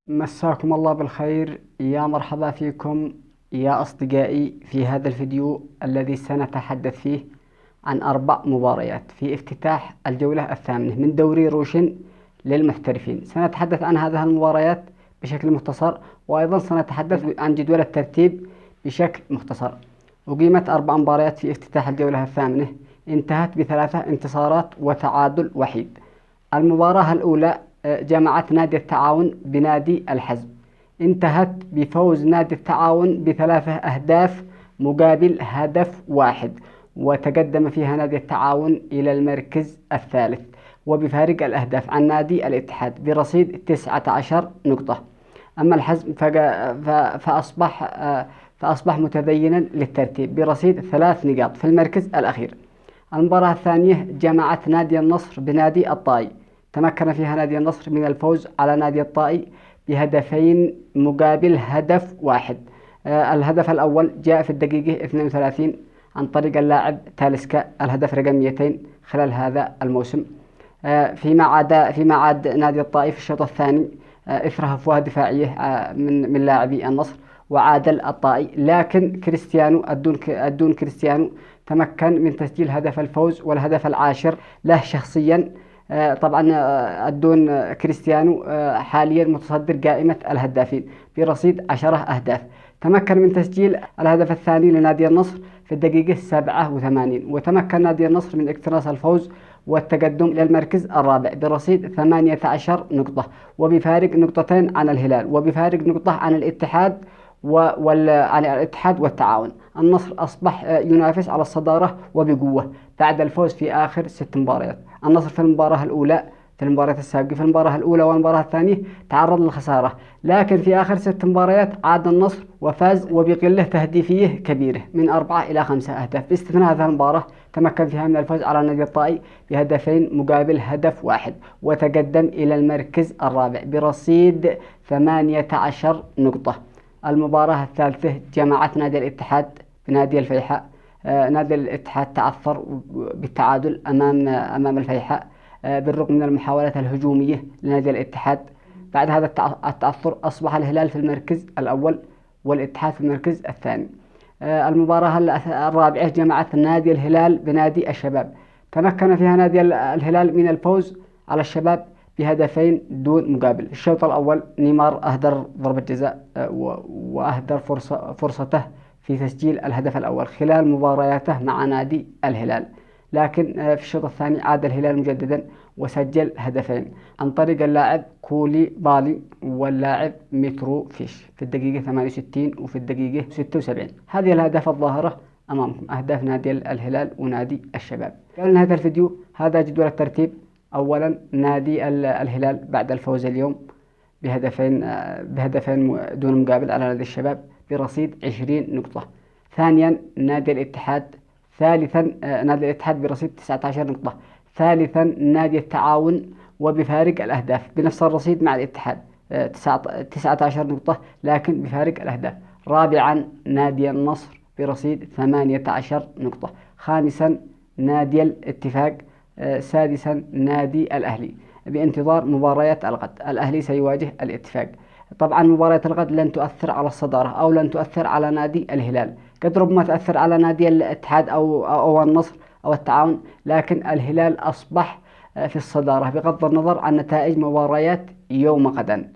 مساكم الله بالخير، يا مرحبا فيكم يا أصدقائي في هذا الفيديو الذي سنتحدث فيه عن 4 مباريات في افتتاح الجولة الثامنة من دوري روشن للمحترفين. سنتحدث عن هذه المباريات بشكل مختصر، وأيضا سنتحدث عن جدول الترتيب بشكل مختصر. أقيمت 4 مباريات في افتتاح الجولة الثامنة، انتهت ب3 انتصارات وتعادل وحيد. المباراة الأولى جمعت نادي التعاون بنادي الحزم، انتهت بفوز نادي التعاون ب3 أهداف مقابل هدف واحد، وتقدم فيها نادي التعاون إلى المركز الثالث وبفارق الأهداف عن نادي الاتحاد برصيد 19 نقطة. أما الحزم فأصبح متدينا للترتيب برصيد 3 نقاط في المركز الأخير. المباراة الثانية جمعت نادي النصر بنادي الطائي، تمكن فيها نادي النصر من الفوز على نادي الطائي بهدفين مقابل هدف واحد. الهدف الأول جاء في الدقيقة 32 عن طريق اللاعب تاليسكا، الهدف رقم 200 خلال هذا الموسم. فيما عاد نادي الطائي في الشوط الثاني إثر هفوة دفاعية من لاعبي النصر، وعادل الطائي، لكن كريستيانو الدون كريستيانو تمكن من تسجيل هدف الفوز والهدف العاشر له شخصيا. طبعا الدون كريستيانو حاليا متصدر قائمة الهدافين برصيد 10 أهداف. تمكن من تسجيل الهدف الثاني لنادي النصر في الدقيقة 87، وتمكن نادي النصر من اقتناص الفوز والتقدم إلى المركز الرابع برصيد 18 نقطة، وبفارق نقطتين عن الهلال، وبفارق نقطة عن الاتحاد عن الاتحاد والتعاون. النصر أصبح ينافس على الصدارة وبقوة بعد الفوز في آخر 6 مباريات. النصر في المباريات السابقة، في المباراة الأولى والمباراة الثانية تعرض للخسارة، لكن في آخر 6 مباريات عاد النصر وفاز وبقلة تهديفية كبيرة من 4 إلى 5 أهداف، باستثناء هذه المباراة تمكن فيها من الفوز على نادي الطائي بهدفين مقابل هدف واحد، وتقدم إلى المركز الرابع برصيد 18 نقطة. المباراة الثالثة جمعت نادي الاتحاد بنادي الفيحاء. نادي الاتحاد تعثر بالتعادل أمام الفيحاء بالرغم من المحاولات الهجومية لنادي الاتحاد. بعد هذا التعثر أصبح الهلال في المركز الأول والاتحاد في المركز الثاني. المباراة الرابعة جمعت نادي الهلال بنادي الشباب، تمكن فيها نادي الهلال من الفوز على الشباب بهدفين دون مقابل. الشوط الأول نيمار أهدر ضربة جزاء وأهدر فرصته في تسجيل الهدف الأول خلال مبارياته مع نادي الهلال، لكن في الشوط الثاني عاد الهلال مجددا وسجل هدفين عن طريق اللاعب كولي بالي واللاعب مترو فيش في الدقيقة 68 وفي الدقيقة 76. هذه الأهداف الظاهرة أمامكم، أهداف نادي الهلال ونادي الشباب. قبل نهاية الفيديو هذا جدول الترتيب. أولا نادي الهلال بعد الفوز اليوم بهدفين دون مقابل على نادي الشباب برصيد 20 نقطة. ثانيا نادي الاتحاد. ثالثا نادي الاتحاد برصيد 19 نقطة. ثالثا نادي التعاون وبفارق الأهداف بنفس الرصيد مع الاتحاد 19 نقطة لكن بفارق الأهداف. رابعا نادي النصر برصيد 18 نقطة. خامسا نادي الاتفاق. سادسا نادي الأهلي. بانتظار مباريات الغد، الأهلي سيواجه الاتفاق. طبعا مباريات الغد لن تؤثر على الصدارة أو لن تؤثر على نادي الهلال، قد ربما تأثر على نادي الاتحاد أو النصر أو التعاون، لكن الهلال أصبح في الصدارة بغض النظر عن نتائج مباريات يوم غدا.